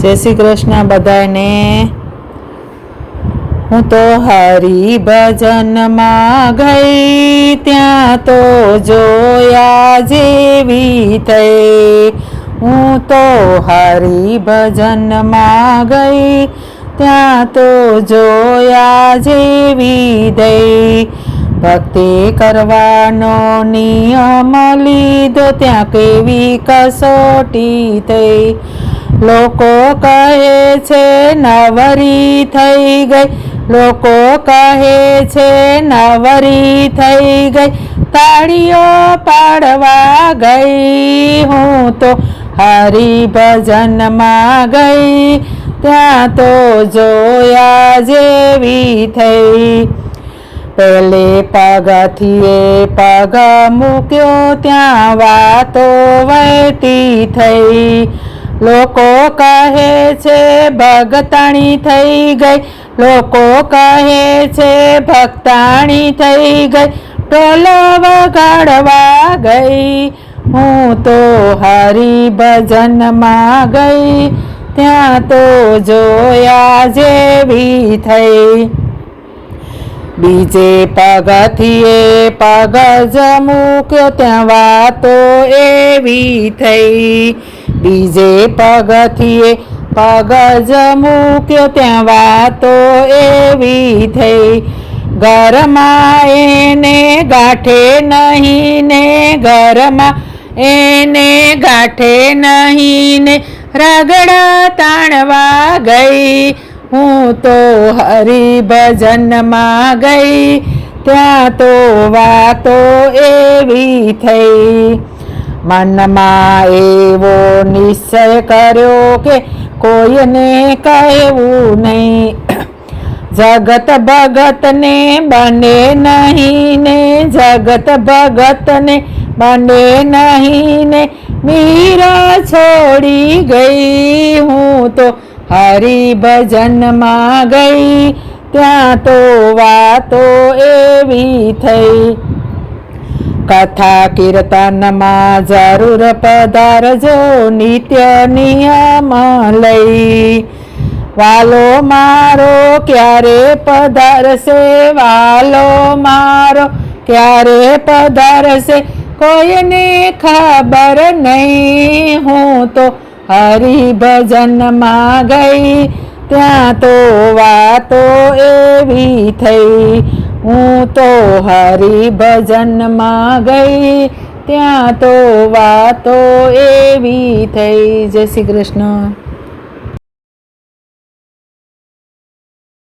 जय श्री कृष्ण बधाने। हूँ तो हरि भजन में गई त्या तो जोया जेवी थई। हूँ तो हरि भजन में गई त्या तो जोया जेवी दई। भक्ति करवानो नियम लीधो त्या केवी कसोटी थई। लोको कहे छे नवरी थई गई, लोको कहे छे नवरी थई गई, ताड़ीओ पाड़वा गई। हूँ तो हरि भजन में गई त्या तो जोया जेवी थई। पहले पगथिए पग मूक्यो त्या वातो वहती थई। लोको कहे छे भगताणी थई गई, लोको कहे छे भक्ताणी थई गई, ढोल वगाड़वा गई। हूँ तो हरि भजन में गई त्या तो जोया जेवी थई। बीजे पगथिए पग ज मूक्यो त्या वातो एवी थई। बीजे पगथिए पग ज मूक्यो त्या वातो एवी थई। घरमा एने गाठे नहीं ने, घरमा एने गाठे नहीं ने, रगड़ा ताणवा गई। हूँ तो हरि भजन में गई त्या तो वातो एवी थई। मन में एवो निश्चय कर्यो के कोईने कहेवू नहीं। जगत भगत ने बने नहीं ने, जगत भगत ने बने नहीं ने, मीरा छोड़ी गई। हूँ तो हरि भजन में गई त्या तो वातो एवी थई। कथा कीर्तन में जरूर पधारजो नित्य नियम लई। वालो मारो क्यारे पधारसे, वालो मारो क्यारे पधारसे, कोईने खबर नहीं। हूँ तो हरि भजन में गई त्या तो वातो एवी थई। हूँ तो हरि भजन में गई त्या तो वातो एवी थई। जय श्री कृष्ण।